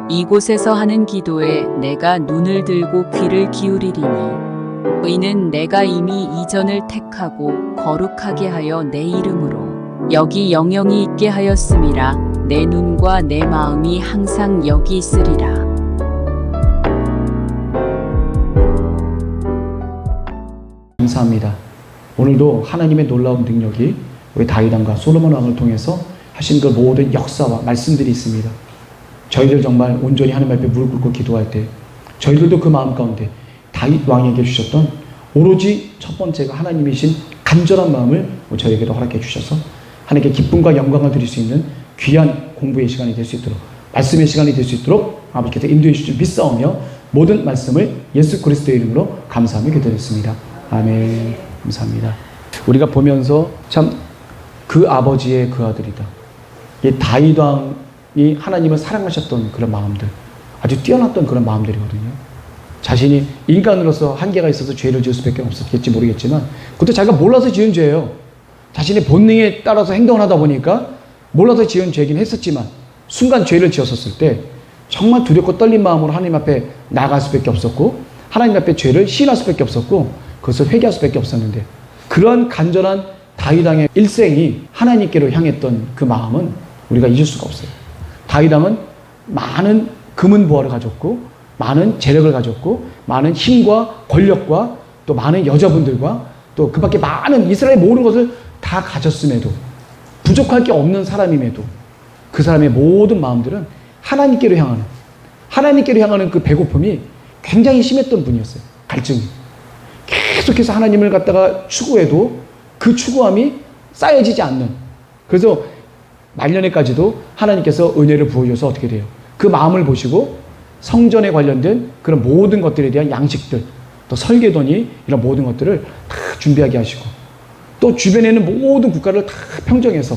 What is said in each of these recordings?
이곳에서 하는 기도에 내가 눈을 들고 귀를 기울이리니 이는 내가 이미 이전을 택하고 거룩하게 하여 내 이름으로 여기 영영이 있게 하였음이라. 내 눈과 내 마음이 항상 여기 있으리라. 감사합니다. 오늘도 하나님의 놀라운 능력이 우리 다윗 왕과 솔로몬 왕을 통해서 하신 그 모든 역사와 말씀들이 있습니다. 저희들 정말 온전히 하나님 앞에 무릎 꿇고 기도할 때 저희들도 그 마음 가운데 다윗 왕에게 주셨던 오로지 첫 번째가 하나님이신 간절한 마음을 저에게도 허락해 주셔서 하나님께 기쁨과 영광을 드릴 수 있는 귀한 공부의 시간이 될 수 있도록, 말씀의 시간이 될 수 있도록 아버지께서 인도해 주실 줄 믿사오며 모든 말씀을 예수 그리스도의 이름으로 감사하며 기도드렸습니다. 아멘. 감사합니다. 우리가 보면서 참 그 아버지의 그 아들이다, 이 다윗 왕이 하나님을 사랑하셨던 그런 마음들, 아주 뛰어났던 그런 마음들이거든요. 자신이 인간으로서 한계가 있어서 죄를 지을 수밖에 없었겠지 모르겠지만 그것도 자기가 몰라서 지은 죄예요. 자신의 본능에 따라서 행동을 하다 보니까 몰라서 지은 죄긴 했었지만 순간 죄를 지었었을 때 정말 두렵고 떨린 마음으로 하나님 앞에 나아갈 수밖에 없었고 하나님 앞에 죄를 시인할 수밖에 없었고 그것을 회개할 수밖에 없었는데, 그러한 간절한 다윗 왕의 일생이 하나님께로 향했던 그 마음은 우리가 잊을 수가 없어요. 다윗 왕은 많은 금은 보화를 가졌고 많은 재력을 가졌고 많은 힘과 권력과 또 많은 여자분들과 또 그 밖에 많은 이스라엘 모든 것을 다 가졌음에도 부족할 게 없는 사람임에도 그 사람의 모든 마음들은 하나님께로 향하는 그 배고픔이 굉장히 심했던 분이었어요. 갈증이 계속해서 하나님을 갖다가 추구해도 그 추구함이 쌓여지지 않는, 그래서 말년에까지도 하나님께서 은혜를 부어주셔서 어떻게 돼요? 그 마음을 보시고 성전에 관련된 그런 모든 것들에 대한 양식들, 또 설계도니 이런 모든 것들을 다 준비하게 하시고 또 주변에는 모든 국가를 다 평정해서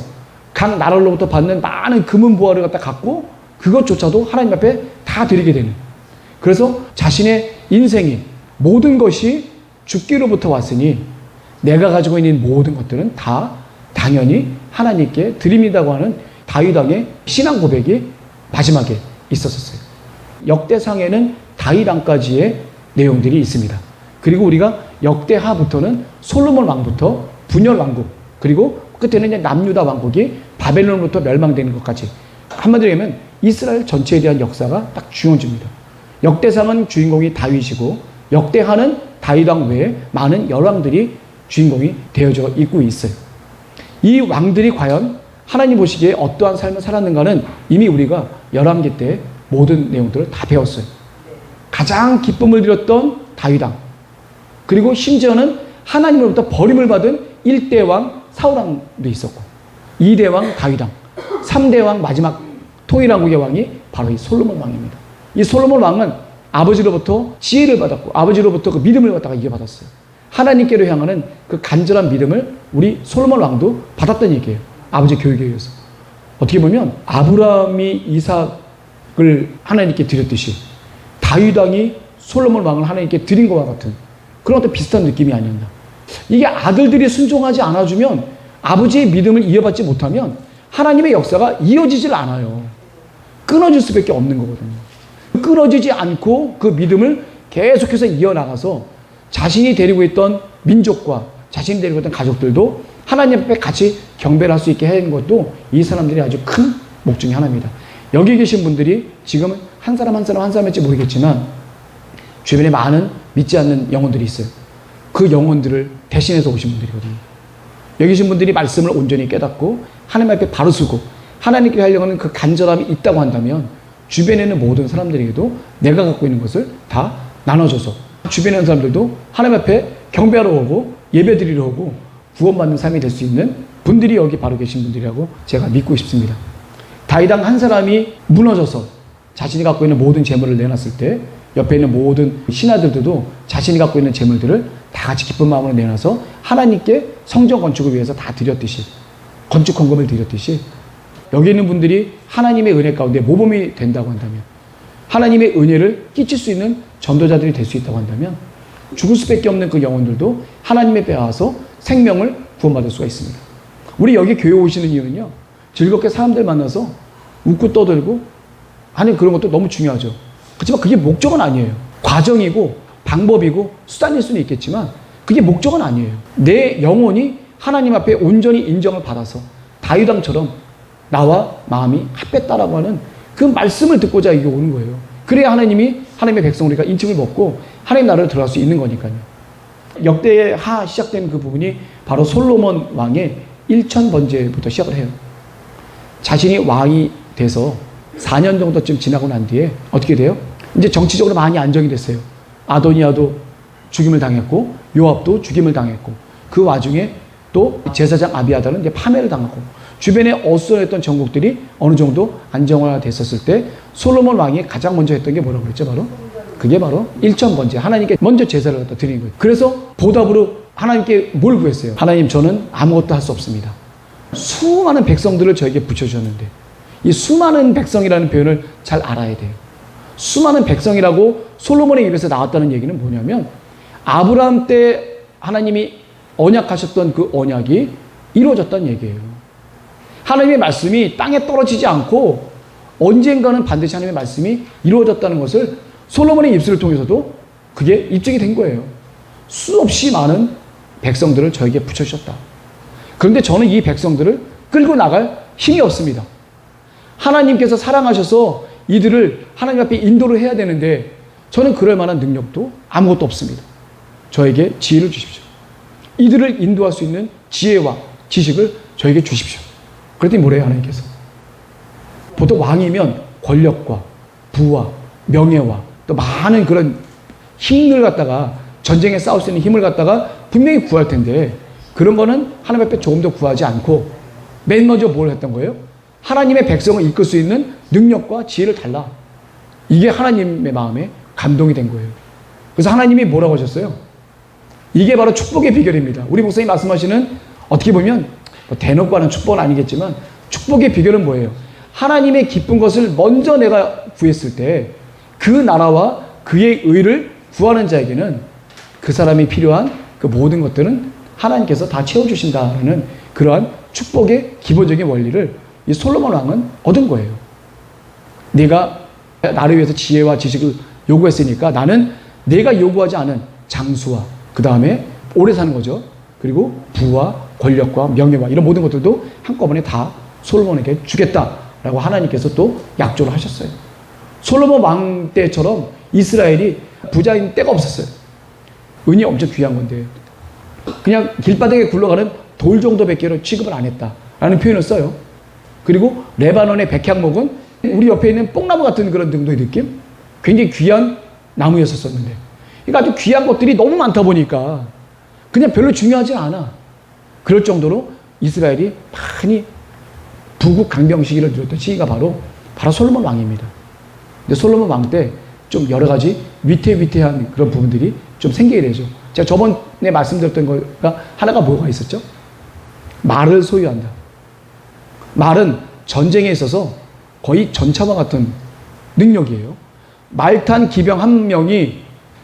각 나라로부터 받는 많은 금은 보화를 갖다 갖고 그것조차도 하나님 앞에 다 드리게 되는, 그래서 자신의 인생이 모든 것이 죽기로부터 왔으니 내가 가지고 있는 모든 것들은 다 당연히 하나님께 드립니다고 하는 다윗 왕의 신앙 고백이 마지막에 있었어요. 역대상에는 다윗 왕까지의 내용들이 있습니다. 그리고 우리가 역대하부터는 솔로몬 왕부터 분열 왕국, 그리고 끝에는 남유다 왕국이 바벨론으로부터 멸망되는 것까지, 한마디로 하면 이스라엘 전체에 대한 역사가 딱 주어집니다. 역대상은 주인공이 다윗이고 역대하는 다윗 왕 외에 많은 열왕들이 주인공이 되어져 있고 있어요. 이 왕들이 과연 하나님 보시기에 어떠한 삶을 살았는가는 이미 우리가 열왕기 때 모든 내용들을 다 배웠어요. 가장 기쁨을 드렸던 다윗 왕, 그리고 심지어는 하나님으로부터 버림을 받은 1대 왕 사울 왕도 있었고 2대 왕 다윗 왕, 3대 왕 마지막 통일왕국의 왕이 바로 이 솔로몬 왕입니다. 이 솔로몬 왕은 아버지로부터 지혜를 받았고 아버지로부터 그 믿음을 갖다가 이어받았어요. 하나님께로 향하는 그 간절한 믿음을 우리 솔로몬 왕도 받았던 얘기예요. 아버지 교육에 의해서. 어떻게 보면 아브라함이 이삭을 하나님께 드렸듯이 다윗 왕이 솔로몬 왕을 하나님께 드린 것과 같은 그런 어떤 비슷한 느낌이 아니었나. 이게 아들들이 순종하지 않아주면, 아버지의 믿음을 이어받지 못하면 하나님의 역사가 이어지질 않아요. 끊어질 수밖에 없는 거거든요. 끊어지지 않고 그 믿음을 계속해서 이어나가서 자신이 데리고 있던 민족과 자신이 데리고 있던 가족들도 하나님 앞에 같이 경배를 할 수 있게 하는 것도 이 사람들이 아주 큰 목 중에 하나입니다. 여기 계신 분들이 지금 한 사람 한 사람일지 모르겠지만 주변에 많은 믿지 않는 영혼들이 있어요. 그 영혼들을 대신해서 오신 분들이거든요. 여기 계신 분들이 말씀을 온전히 깨닫고 하나님 앞에 바로 서고 하나님께 하려고 하는 그 간절함이 있다고 한다면 주변에 있는 모든 사람들에게도 내가 갖고 있는 것을 다 나눠줘서 주변에 있는 사람들도 하나님 앞에 경배하러 오고 예배드리러 오고 구원받는 삶이 될 수 있는 분들이 여기 바로 계신 분들이라고 제가 믿고 싶습니다. 다윗 왕 한 사람이 무너져서 자신이 갖고 있는 모든 재물을 내놨을 때 옆에 있는 모든 신하들도 자신이 갖고 있는 재물들을 다 같이 기쁜 마음으로 내놔서 하나님께 성전 건축을 위해서 다 드렸듯이, 건축 헌금을 드렸듯이 여기 있는 분들이 하나님의 은혜 가운데 모범이 된다고 한다면, 하나님의 은혜를 끼칠 수 있는 전도자들이 될 수 있다고 한다면 죽을 수밖에 없는 그 영혼들도 하나님의 빼앗아서 생명을 구원받을 수가 있습니다. 우리 여기 교회 오시는 이유는요, 즐겁게 사람들 만나서 웃고 떠들고 하나님 그런 것도 너무 중요하죠. 그렇지만 그게 목적은 아니에요. 과정이고 방법이고 수단일 수는 있겠지만 그게 목적은 아니에요. 내 영혼이 하나님 앞에 온전히 인정을 받아서 다윗 왕처럼 나와 마음이 합했다라고 하는 그 말씀을 듣고자 이게 오는 거예요. 그래야 하나님이 하나님의 백성 우리가 인침을 먹고 하나님 나라를 들어갈 수 있는 거니까요. 역대의 하 시작된 그 부분이 바로 솔로몬 왕의 1000번째부터 시작을 해요. 자신이 왕이 돼서 4년 정도쯤 지나고 난 뒤에 어떻게 돼요? 이제 정치적으로 많이 안정이 됐어요. 아도니아도 죽임을 당했고 요압도 죽임을 당했고 그 와중에 또 제사장 아비아달은 이제 파멸을 당하고 주변에 어수선했던 전국들이 어느 정도 안정화됐었을 때 솔로몬 왕이 가장 먼저 했던 게 뭐라고 그랬죠? 바로 그게 바로 1000번째 하나님께 먼저 제사를 갖다 드리는 거예요. 그래서 보답으로 하나님께 뭘 구했어요? 하나님, 저는 아무것도 할 수 없습니다. 수많은 백성들을 저에게 붙여주셨는데 이 수많은 백성이라는 표현을 잘 알아야 돼요. 수많은 백성이라고 솔로몬의 입에서 나왔다는 얘기는 뭐냐면 아브라함 때 하나님이 언약하셨던 그 언약이 이루어졌다는 얘기예요. 하나님의 말씀이 땅에 떨어지지 않고 언젠가는 반드시 하나님의 말씀이 이루어졌다는 것을 솔로몬의 입술을 통해서도 그게 입증이 된 거예요. 수없이 많은 백성들을 저에게 붙여주셨다. 그런데 저는 이 백성들을 끌고 나갈 힘이 없습니다. 하나님께서 사랑하셔서 이들을 하나님 앞에 인도를 해야 되는데 저는 그럴 만한 능력도 아무것도 없습니다. 저에게 지혜를 주십시오. 이들을 인도할 수 있는 지혜와 지식을 저에게 주십시오. 그랬더니 뭐래요, 하나님께서? 보통 왕이면 권력과 부와 명예와 또 많은 그런 힘을 갖다가 전쟁에 싸울 수 있는 힘을 갖다가 분명히 구할 텐데 그런 거는 하나님 앞에 조금 더 구하지 않고 맨 먼저 뭘 했던 거예요? 하나님의 백성을 이끌 수 있는 능력과 지혜를 달라. 이게 하나님의 마음에 감동이 된 거예요. 그래서 하나님이 뭐라고 하셨어요? 이게 바로 축복의 비결입니다. 우리 목사님 말씀하시는 어떻게 보면 대놓고 하는 축복은 아니겠지만 축복의 비결은 뭐예요? 하나님의 기쁜 것을 먼저 내가 구했을 때 그 나라와 그의 의를 구하는 자에게는 그 사람이 필요한 그 모든 것들은 하나님께서 다 채워주신다는 그러한 축복의 기본적인 원리를 이 솔로몬 왕은 얻은 거예요. 네가 나를 위해서 지혜와 지식을 요구했으니까 나는 내가 요구하지 않은 장수와 그 다음에 오래 사는 거죠. 그리고 부와 권력과 명예와 이런 모든 것들도 한꺼번에 다 솔로몬에게 주겠다라고 하나님께서 또 약조를 하셨어요. 솔로몬 왕 때처럼 이스라엘이 부자인 때가 없었어요. 은이 엄청 귀한 건데 그냥 길바닥에 굴러가는 돌 정도밖에 취급을 안 했다라는 표현을 써요. 그리고 레바논의 백향목은 우리 옆에 있는 뽕나무 같은 그런 정도의 느낌? 굉장히 귀한 나무였었는데 그러니까 아주 귀한 것들이 너무 많다 보니까 그냥 별로 중요하지 않아. 그럴 정도로 이스라엘이 많이 부국 강병 시기를 누렸던 시기가 바로 솔로몬 왕입니다. 근데 솔로몬 왕 때 좀 여러 가지 위태위태한 그런 부분들이 좀 생기게 되죠. 제가 저번에 말씀드렸던 거가 하나가 뭐가 있었죠? 말을 소유한다. 말은 전쟁에 있어서 거의 전차와 같은 능력이에요. 말탄 기병 한 명이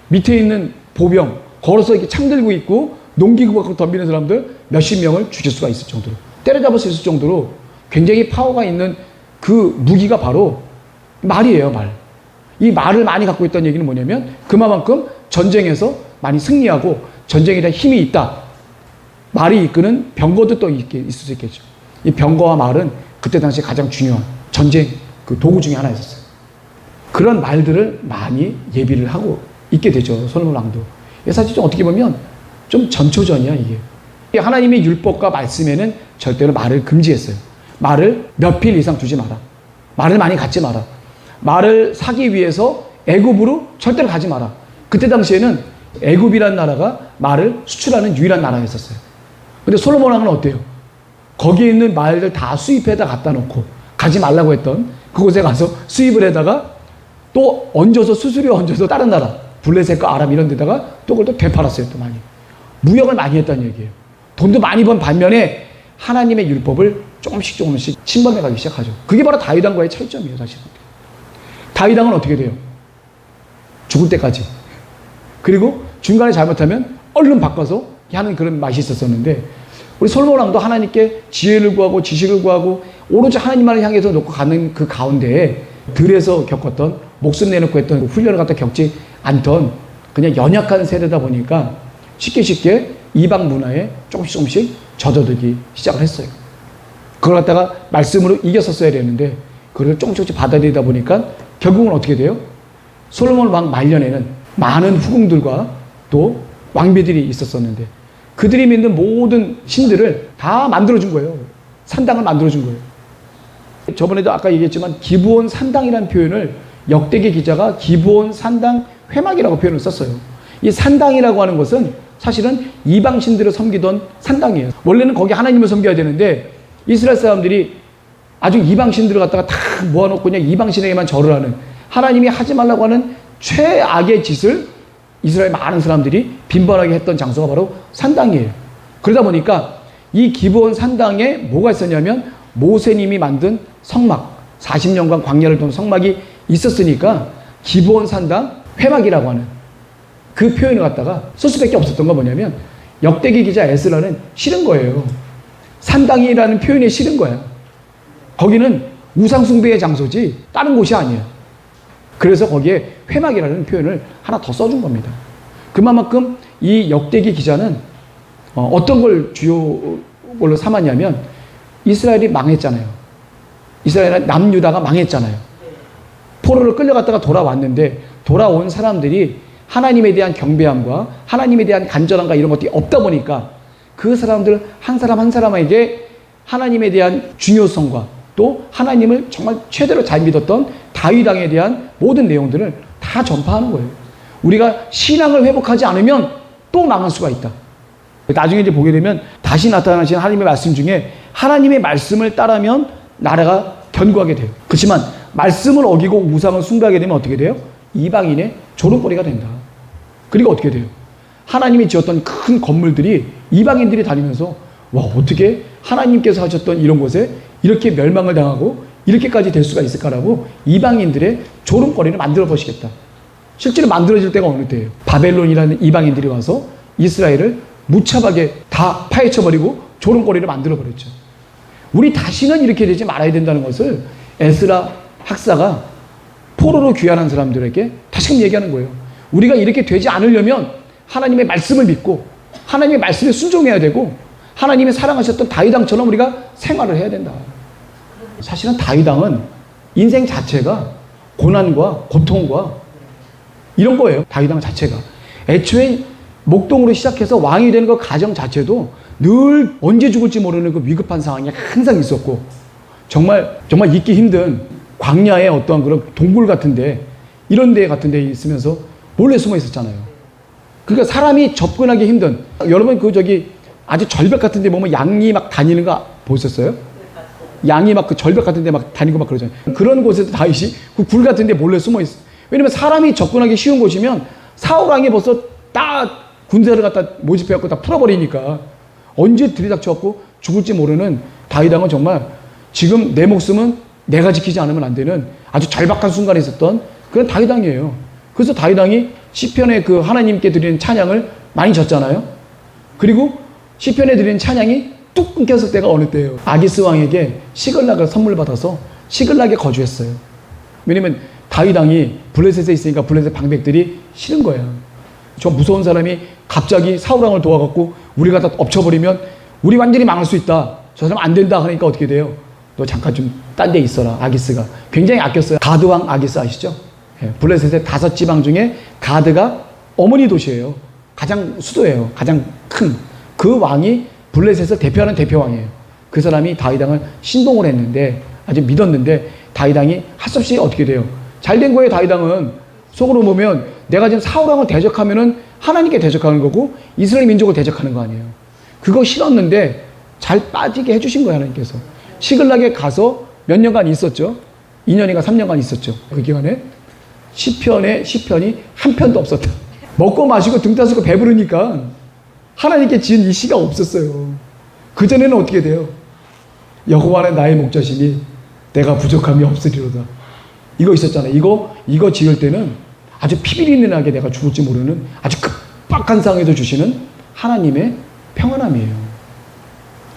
밑에 있는 보병, 걸어서 이렇게 창 들고 있고 농기구 갖고 덤비는 사람들 몇십 명을 죽일 수가 있을 정도로, 때려잡을 수 있을 정도로 굉장히 파워가 있는 그 무기가 바로 말이에요, 말. 이 말을 많이 갖고 있다는 얘기는 뭐냐면 그만큼 전쟁에서 많이 승리하고 전쟁에 대한 힘이 있다. 말이 이끄는 병거도 또 있을 수 있겠죠. 이 병거와 말은 그때 당시에 가장 중요한 전쟁 그 도구 중에 하나였었어요. 그런 말들을 많이 예비를 하고 있게 되죠, 솔로몬 왕도. 사실 좀 어떻게 보면 좀 전초전이야, 이게. 하나님의 율법과 말씀에는 절대로 말을 금지했어요. 말을 몇 필 이상 두지 마라. 말을 많이 갖지 마라. 말을 사기 위해서 애굽으로 절대로 가지 마라. 그때 당시에는 애굽이라는 나라가 말을 수출하는 유일한 나라였었어요. 근데 솔로몬 왕은 어때요? 거기에 있는 말들 다 수입해다 갖다 놓고 가지 말라고 했던 그곳에 가서 수입을 해다가 또 얹어서 수수료 얹어서 다른 나라 블레셋과 아람 이런 데다가 또 그걸 또 되팔았어요. 또 많이 무역을 많이 했다는 얘기예요. 돈도 많이 번 반면에 하나님의 율법을 조금씩 침범해 가기 시작하죠. 그게 바로 다윗 왕과의 차이점이에요, 사실은. 다윗 왕은 어떻게 돼요? 죽을 때까지. 그리고 중간에 잘못하면 얼른 바꿔서 하는 그런 맛이 있었었는데 우리 솔로몬 왕도 하나님께 지혜를 구하고 지식을 구하고 오로지 하나님만을 향해서 놓고 가는 그 가운데에 들에서 겪었던 목숨 내놓고 했던 훈련을 갖다 겪지 않던 그냥 연약한 세대다 보니까 쉽게 이방 문화에 조금씩 젖어들기 시작을 했어요. 그걸 갖다가 말씀으로 이겼었어야 되는데 그걸 조금씩 받아들이다 보니까 결국은 어떻게 돼요? 솔로몬 왕 말년에는 많은 후궁들과 또 왕비들이 있었었는데 그들이 믿는 모든 신들을 다 만들어준 거예요. 산당을 만들어준 거예요. 저번에도 아까 얘기했지만 기브온 산당이라는 표현을 역대기 기자가 기브온 산당 회막이라고 표현을 썼어요. 이 산당이라고 하는 것은 사실은 이방 신들을 섬기던 산당이에요. 원래는 거기 하나님을 섬겨야 되는데 이스라엘 사람들이 아주 이방 신들을 갖다가 다 모아놓고 그냥 이방 신에게만 절을 하는 하나님이 하지 말라고 하는 최악의 짓을 이스라엘 많은 사람들이 빈번하게 했던 장소가 바로 산당이에요. 그러다 보니까 이 기브온 산당에 뭐가 있었냐면 모세님이 만든 성막, 40년간 광야를 돈 성막이 있었으니까 기브온 산당 회막이라고 하는 그 표현을 갖다가 쓸 수밖에 없었던 건 뭐냐면 역대기 기자 에스라는 싫은 거예요. 산당이라는 표현이 싫은 거야. 거기는 우상숭배의 장소지 다른 곳이 아니야. 그래서 거기에 회막이라는 표현을 하나 더 써준 겁니다. 그만큼 이 역대기 기자는 어떤 걸 주요 걸로 삼았냐면 이스라엘이 망했잖아요. 이스라엘 남유다가 망했잖아요. 포로를 끌려갔다가 돌아왔는데 돌아온 사람들이 하나님에 대한 경배함과 하나님에 대한 간절함과 이런 것들이 없다 보니까 그 사람들 한 사람 한 사람에게 하나님에 대한 중요성과 또 하나님을 정말 최대로 잘 믿었던 다윗 왕에 대한 모든 내용들을 다 전파하는 거예요. 우리가 신앙을 회복하지 않으면 또 망할 수가 있다. 나중에 이제 보게 되면 다시 나타나신 하나님의 말씀 중에 하나님의 말씀을 따르면 나라가 견고하게 돼요. 그렇지만 말씀을 어기고 우상을 숭배하게 되면 어떻게 돼요? 이방인의 조롱거리가 된다. 그리고 어떻게 돼요? 하나님이 지었던 큰 건물들이 이방인들이 다니면서 와 어떻게 하나님께서 하셨던 이런 곳에 이렇게 멸망을 당하고 이렇게까지 될 수가 있을까라고 이방인들의 조롱거리를 만들어 보시겠다. 실제로 만들어질 때가 어느 때예요? 바벨론이라는 이방인들이 와서 이스라엘을 무차하게 다 파헤쳐버리고 조롱거리를 만들어 버렸죠. 우리 다시는 이렇게 되지 말아야 된다는 것을 에스라 학사가 포로로 귀환한 사람들에게 다시금 얘기하는 거예요. 우리가 이렇게 되지 않으려면 하나님의 말씀을 믿고 하나님의 말씀에 순종해야 되고 하나님이 사랑하셨던 다윗 왕처럼 우리가 생활을 해야 된다. 사실은 다윗 왕은 인생 자체가 고난과 고통과 이런 거예요. 다윗 왕 자체가. 애초에 목동으로 시작해서 왕이 되는 그 가정 자체도 늘 언제 죽을지 모르는 그 위급한 상황이 항상 있었고 정말 잊기 힘든 광야의 어떠한 그런 동굴 같은데 이런 데 같은 데 있으면서 몰래 숨어 있었잖아요. 그러니까 사람이 접근하기 힘든 여러분 아주 절벽 같은 데 보면 양이 막 다니는 거 보셨어요? 양이 막 그 절벽 같은 데 막 다니고 막 그러잖아요. 그런 곳에서 다윗이 그 굴 같은 데 몰래 숨어 있어. 왜냐면 사람이 접근하기 쉬운 곳이면 사울 왕이 벌써 딱 군대를 갖다 모집해갖고 다 풀어버리니까 언제 들이닥쳐갖고 죽을지 모르는 다윗 왕은 정말 지금 내 목숨은 내가 지키지 않으면 안 되는 아주 절박한 순간에 있었던 그런 다윗 왕이에요. 그래서 다윗 왕이 시편에 그 하나님께 드리는 찬양을 많이 졌잖아요. 그리고 시편에 드리는 찬양이 뚝 끊겼을 때가 어느 때예요? 아기스 왕에게 시글락을 선물 받아서 시글락에 거주했어요. 왜냐면 다윗 왕이 블레셋에 있으니까 블레셋 방백들이 싫은 거야. 저 무서운 사람이 갑자기 사울 왕을 도와갖고 우리가 다 엎쳐버리면 우리 완전히 망할 수 있다. 저 사람 안 된다 하니까 어떻게 돼요? 너 잠깐 좀 딴 데 있어라. 아기스가 굉장히 아꼈어요. 가드 왕 아기스 아시죠? 예, 블레셋의 5지방 중에 가드가 어머니 도시예요. 가장 수도예요. 가장 큰 그 왕이 블레셋을 대표하는 대표 왕이에요. 그 사람이 다윗 왕을 신봉을 했는데 아주 믿었는데 다윗 왕이 할 수 없이 어떻게 돼요? 잘된 거예요. 다윗 왕은 속으로 보면 내가 지금 사울 왕을 대적하면은 하나님께 대적하는 거고 이스라엘 민족을 대적하는 거 아니에요. 그거 싫었는데 잘 빠지게 해주신 거예요. 하나님께서. 시글락에 가서 몇 년간 있었죠. 2년인가 3년간 있었죠. 그 기간에 시편이 한 편도 없었다. 먹고 마시고 등 따스고 배부르니까 하나님께 지은 이 시가 없었어요. 그전에는 어떻게 돼요? 여호와는 나의 목자시니 내가 부족함이 없으리로다. 이거 있었잖아요. 이거 지을 때는 아주 피비린내나게 내가 죽을지 모르는 아주 급박한 상황에서 주시는 하나님의 평안함이에요.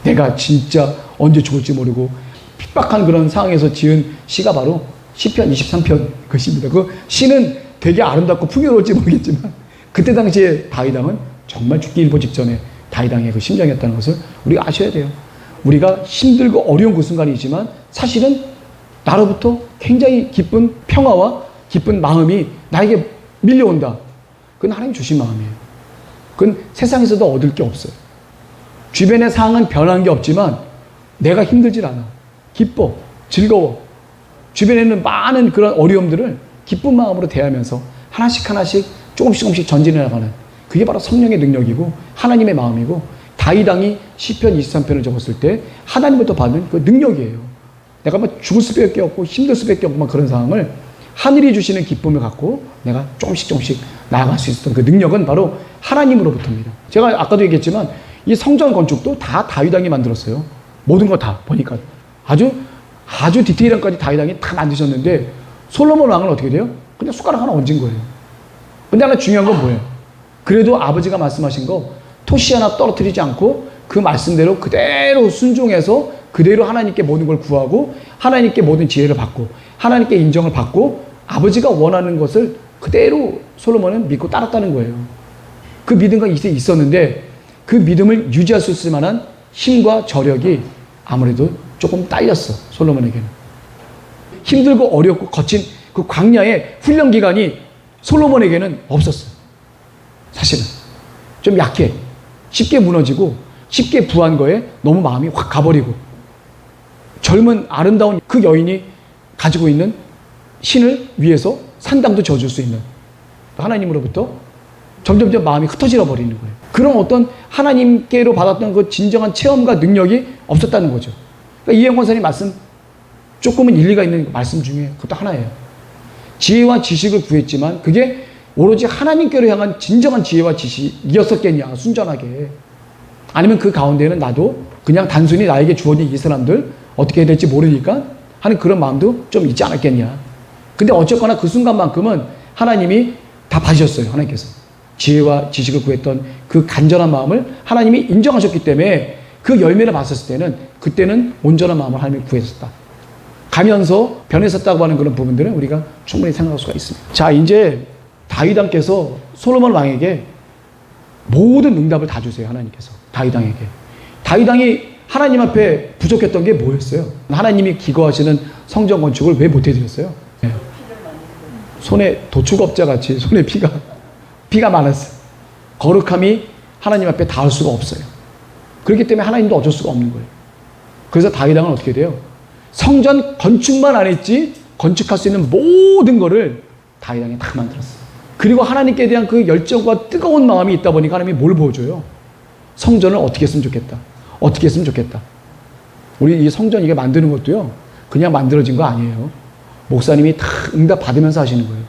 내가 진짜 언제 죽을지 모르고 핍박한 그런 상황에서 지은 시가 바로 시편 23편 것입니다. 그 시는 되게 아름답고 풍요로울지 모르겠지만 그때 당시에 다윗 왕은 정말 죽기 일보 직전에 다윗 왕의 그 심정이었다는 것을 우리가 아셔야 돼요. 우리가 힘들고 어려운 그 순간이지만 사실은 나로부터 굉장히 기쁜 평화와 기쁜 마음이 나에게 밀려온다. 그건 하나님 주신 마음이에요. 그건 세상에서도 얻을 게 없어요. 주변의 상황은 변한 게 없지만 내가 힘들질 않아. 기뻐, 즐거워. 주변에는 많은 그런 어려움들을 기쁜 마음으로 대하면서 하나씩 하나씩 조금씩 전진해 나가는 그게 바로 성령의 능력이고 하나님의 마음이고 다윗 왕이 시편 23편을 적었을 때 하나님부터 받은 그 능력이에요. 내가 막 죽을 수밖에 없고 힘들 수밖에 없고 막 그런 상황을 하늘이 주시는 기쁨을 갖고 내가 조금씩 나아갈 수 있었던 그 능력은 바로 하나님으로부터입니다. 제가 아까도 얘기했지만 이 성전 건축도 다 다윗 왕이 만들었어요. 모든 거 다 보니까 아주 디테일한 까지 다윗 왕이 다 만드셨는데 솔로몬 왕은 어떻게 돼요? 그냥 숟가락 하나 얹은 거예요. 근데 하나 중요한 건 뭐예요? 그래도 아버지가 말씀하신 거 토시 하나 떨어뜨리지 않고 그 말씀대로 그대로 순종해서 그대로 하나님께 모든 걸 구하고 하나님께 모든 지혜를 받고 하나님께 인정을 받고 아버지가 원하는 것을 그대로 솔로몬은 믿고 따랐다는 거예요. 그 믿음과 있었는데 그 믿음을 유지할 수 있을 만한 힘과 저력이 아무래도 조금 딸렸어. 솔로몬에게는. 힘들고 어렵고 거친 그 광야의 훈련 기간이 솔로몬에게는 없었어. 사실은 좀 약해. 쉽게 무너지고 쉽게 부한 거에 너무 마음이 확 가버리고 젊은 아름다운 그 여인이 가지고 있는 신을 위해서 산당도 지어줄 수 있는 하나님으로부터 점점점 마음이 흩어져 버리는 거예요. 그런 어떤 하나님께로 받았던 그 진정한 체험과 능력이 없었다는 거죠. 그러니까 이행 권사님 말씀 조금은 일리가 있는 말씀 중에 그것도 하나예요. 지혜와 지식을 구했지만 그게 오로지 하나님께로 향한 진정한 지혜와 지식이었었겠냐, 순전하게. 아니면 그 가운데는 나도 그냥 단순히 나에게 주어진 이 사람들 어떻게 해야 될지 모르니까 하는 그런 마음도 좀 있지 않았겠냐. 근데 어쨌거나 그 순간만큼은 하나님이 다 봐주셨어요. 하나님께서. 지혜와 지식을 구했던 그 간절한 마음을 하나님이 인정하셨기 때문에 그 열매를 봤었을 때는 그때는 온전한 마음을 하나님이 구했었다. 가면서 변했었다고 하는 그런 부분들은 우리가 충분히 생각할 수가 있습니다. 자, 이제 다윗 왕께서 솔로몬 왕에게 모든 응답을 다 주세요. 하나님께서 다윗 왕에게. 다윗 왕이 하나님 앞에 부족했던 게 뭐였어요? 하나님이 기거하시는 성전 건축을 왜 못 해드렸어요? 네. 손에 도축업자 같이 손에 피가 많았어요. 거룩함이 하나님 앞에 닿을 수가 없어요. 그렇기 때문에 하나님도 어쩔 수가 없는 거예요. 그래서 다윗 왕은 어떻게 돼요? 성전 건축만 안 했지 건축할 수 있는 모든 거를 다윗 왕이 다 만들었어요. 그리고 하나님께 대한 그 열정과 뜨거운 마음이 있다 보니까 하나님이 뭘 보여줘요? 성전을 어떻게 했으면 좋겠다. 어떻게 했으면 좋겠다. 우리 이 성전 이게 만드는 것도요, 그냥 만들어진 거 아니에요. 목사님이 다 응답 받으면서 하시는 거예요.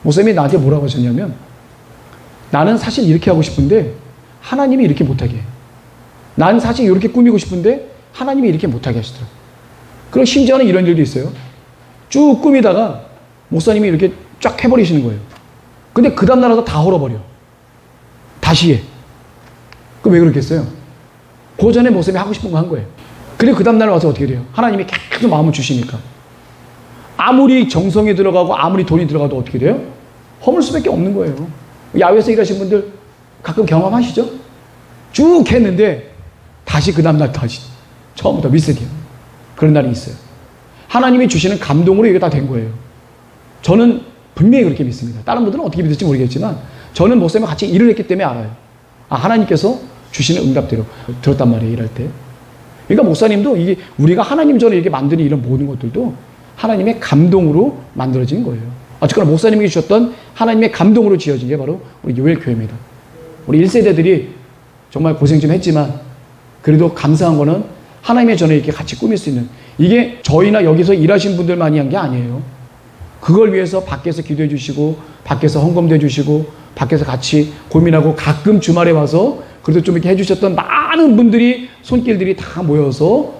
목사님이 나한테 뭐라고 하셨냐면, 나는 사실 이렇게 하고 싶은데 하나님이 이렇게 못하게 해. 나는 사실 이렇게 꾸미고 싶은데 하나님이 이렇게 못하게 하시더라고요. 그리고 심지어는 이런 일도 있어요. 쭉 꾸미다가 목사님이 이렇게 쫙 해버리시는 거예요. 근데 그 다음날 와서 다 헐어버려. 다시 해. 그럼 왜 그렇겠어요? 그 전에 목사님이 하고 싶은 거 한 거예요. 그리고 그 다음날 와서 어떻게 돼요? 하나님이 계속 마음을 주시니까. 아무리 정성이 들어가고 아무리 돈이 들어가도 어떻게 돼요? 허물 수밖에 없는 거예요. 야외에서 일하시는 분들 가끔 경험하시죠? 쭉 했는데 다시 그 다음날 다시 처음부터 리셋이에요. 그런 날이 있어요. 하나님이 주시는 감동으로 이게 다 된 거예요. 저는 분명히 그렇게 믿습니다. 다른 분들은 어떻게 믿을지 모르겠지만 저는 목사님과 같이 일을 했기 때문에 알아요. 아, 하나님께서 주시는 응답대로 들었단 말이에요. 일할 때. 그러니까 목사님도 이게 우리가 하나님 전에 이렇게 만드는 이런 모든 것들도 하나님의 감동으로 만들어진 거예요. 어쨌거나 목사님이 주셨던 하나님의 감동으로 지어진 게 바로 우리 요엘교회입니다. 우리 1세대들이 정말 고생 좀 했지만 그래도 감사한 거는 하나님의 전에 이렇게 같이 꾸밀 수 있는, 이게 저희나 여기서 일하신 분들만이 한 게 아니에요. 그걸 위해서 밖에서 기도해 주시고 밖에서 헌금도 해 주시고 밖에서 같이 고민하고 가끔 주말에 와서 그래도 좀 이렇게 해주셨던 많은 분들이 손길들이 다 모여서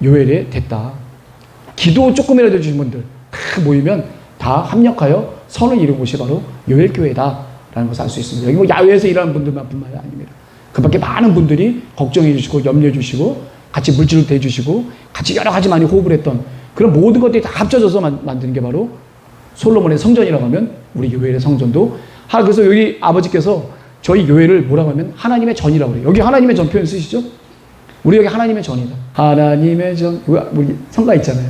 요엘이 됐다. 기도 조금이라도 해주신 분들 다 모이면 다 합력하여 선을 이룬 곳이 바로 요엘교회다라는 것을 알 수 있습니다. 여기 뭐 야외에서 일하는 분들만 뿐만이 아닙니다. 그 밖에 많은 분들이 걱정해 주시고 염려해 주시고 같이 물질을 대주시고 같이 여러 가지 많이 호흡을 했던 그런 모든 것들이 다 합쳐져서 만드는 게 바로 솔로몬의 성전이라고 하면 우리 교회의 성전도 그래서 여기 아버지께서 저희 교회를 뭐라고 하면 하나님의 전이라고 그래요. 여기 하나님의 전 표현 쓰시죠? 우리 여기 하나님의 전이다. 하나님의 전. 우리 성가 있잖아요.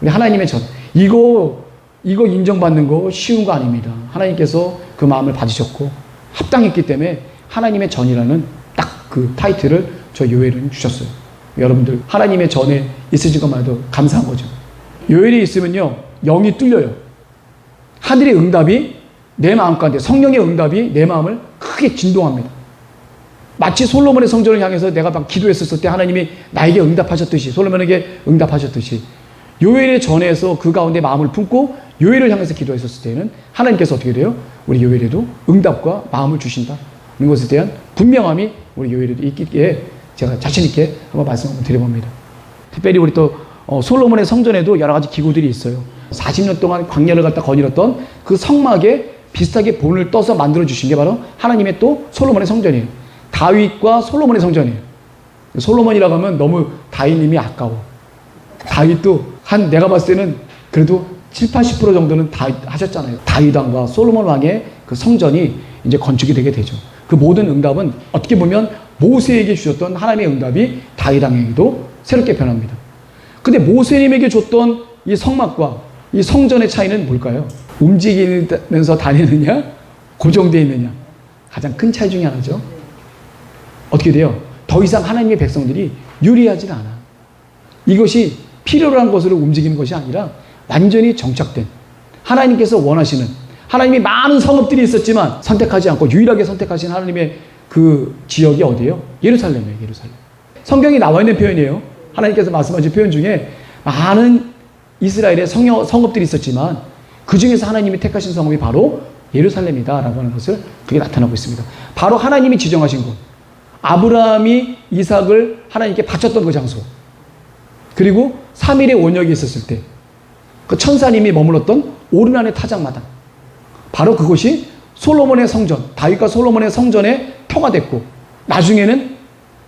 우리 하나님의 전. 이거 인정받는 거 쉬운 거 아닙니다. 하나님께서 그 마음을 받으셨고 합당했기 때문에 하나님의 전이라는 딱 그 타이틀을 저 요엘은 주셨어요. 여러분들 하나님의 전에 있으신 것만 해도 감사한 거죠. 요엘이 있으면요 영이 뚫려요. 하늘의 응답이 내 마음 가운데, 성령의 응답이 내 마음을 크게 진동합니다. 마치 솔로몬의 성전을 향해서 내가 막 기도했었을 때 하나님이 나에게 응답하셨듯이, 솔로몬에게 응답하셨듯이 요엘의 전에서 그 가운데 마음을 품고 요엘을 향해서 기도했었을 때는 하나님께서 어떻게 돼요? 우리 요엘에도 응답과 마음을 주신다. 이런 것에 대한 분명함이 우리 요엘에도 있기에 제가 자신 있게 한번 말씀 한번 드려봅니다. 특별히 우리 또 솔로몬의 성전에도 여러 가지 기구들이 있어요. 40년 동안 광야를 갖다 거닐었던 그 성막에 비슷하게 본을 떠서 만들어 주신 게 바로 하나님의 또 솔로몬의 성전이에요. 다윗과 솔로몬의 성전이에요. 솔로몬이라고 하면 너무 다윗님이 아까워. 다윗도 내가 봤을 때는 그래도 70~80% 정도는 다윗 하셨잖아요. 다윗 왕과 솔로몬 왕의 그 성전이 이제 건축이 되게 되죠. 그 모든 응답은 어떻게 보면 모세에게 주셨던 하나님의 응답이 다윗 왕에게도 새롭게 변합니다. 근데 모세님에게 줬던 이 성막과 이 성전의 차이는 뭘까요? 움직이면서 다니느냐, 고정되어 있느냐. 가장 큰 차이 중에 하나죠. 어떻게 돼요? 더 이상 하나님의 백성들이 유리하지 않아. 이것이 필요로 한 것으로 움직이는 것이 아니라 완전히 정착된, 하나님께서 원하시는, 하나님이 많은 성읍들이 있었지만 선택하지 않고 유일하게 선택하신 하나님의 그 지역이 어디예요? 예루살렘이에요. 예루살렘. 성경이 나와 있는 표현이에요. 하나님께서 말씀하신 표현 중에 많은 이스라엘의 성읍들이 있었지만 그 중에서 하나님이 택하신 성읍이 바로 예루살렘이다라고 하는 것을 그게 나타나고 있습니다. 바로 하나님이 지정하신 곳. 아브라함이 이삭을 하나님께 바쳤던 그 장소. 그리고 3일의 원역이 있었을 때 그 천사님이 머물렀던 오르난의 타작마당. 바로 그곳이 솔로몬의 성전, 다윗과 솔로몬의 성전의 터가 됐고 나중에는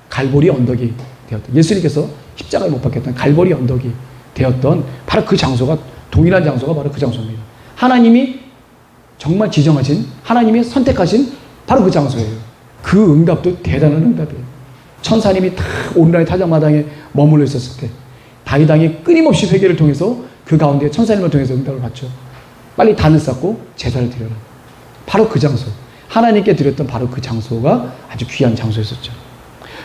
갈보리 언덕이 되었던, 예수님께서 십자가에 못 박혔던 갈보리 언덕이 되었던 바로 그 장소가, 동일한 장소가 바로 그 장소입니다. 하나님이 정말 지정하신, 하나님이 선택하신 바로 그 장소예요. 그 응답도 대단한 응답이에요. 천사님이 다 오르난의 타작마당에 머물러 있었을 때 다윗 왕이 끊임없이 회개를 통해서 그 가운데 천사님을 통해서 응답을 받죠. 빨리 단을 쌓고 제사를 드려라. 바로 그 장소, 하나님께 드렸던 바로 그 장소가 아주 귀한 장소였었죠.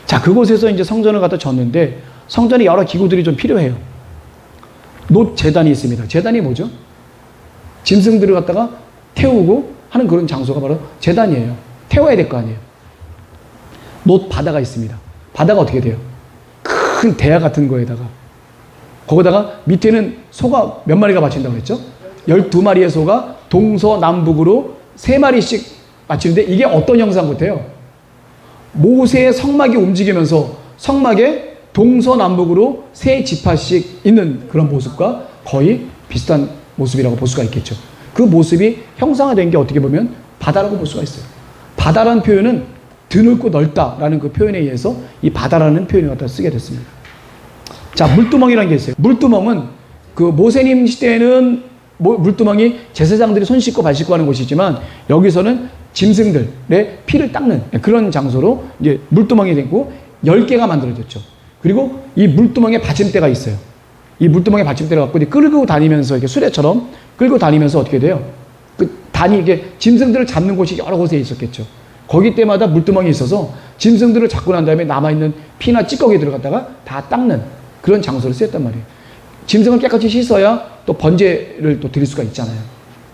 자, 그곳에서 이제 성전을 갖다 졌는데 성전에 여러 기구들이 좀 필요해요. 놋 제단이 있습니다. 제단이 뭐죠? 짐승들을 갖다가 태우고 하는 그런 장소가 바로 제단이에요. 태워야 될 거 아니에요. 놋 바다가 있습니다. 바다가 어떻게 돼요? 큰 대야 같은 거에다가 거기다가 밑에는 소가 몇 마리가 받친다고 했죠? 12마리의 소가 동서남북으로 3마리씩 받치는데 이게 어떤 형상 같아요? 모세의 성막이 움직이면서 성막에 동서남북으로 3지파씩 있는 그런 모습과 거의 비슷한 모습이라고 볼 수가 있겠죠. 그 모습이 형상화된 게 어떻게 보면 바다라고 볼 수가 있어요. 바다라는 표현은 드넓고 넓다라는 그 표현에 의해서 이 바다라는 표현을 갖다 쓰게 됐습니다. 자, 물두멍이라는 게 있어요. 물두멍은 그 모세님 시대에는 물두멍이 제사장들이 손 씻고 발 씻고 하는 곳이지만 여기서는 짐승들의 피를 닦는 그런 장소로 이제 물두멍이 됐고 10개가 만들어졌죠. 그리고 이 물두멍에 받침대가 있어요. 이 물두멍에 받침대를 갖고 끌고 다니면서 이렇게 수레처럼 끌고 다니면서 어떻게 돼요? 그 단이 이게 짐승들을 잡는 곳이 여러 곳에 있었겠죠. 거기 때마다 물두멍이 있어서 짐승들을 잡고 난 다음에 남아있는 피나 찌꺼기 들어갔다가 다 닦는 그런 장소를 쓰였단 말이에요. 짐승을 깨끗이 씻어야 또 번제를 또 드릴 수가 있잖아요.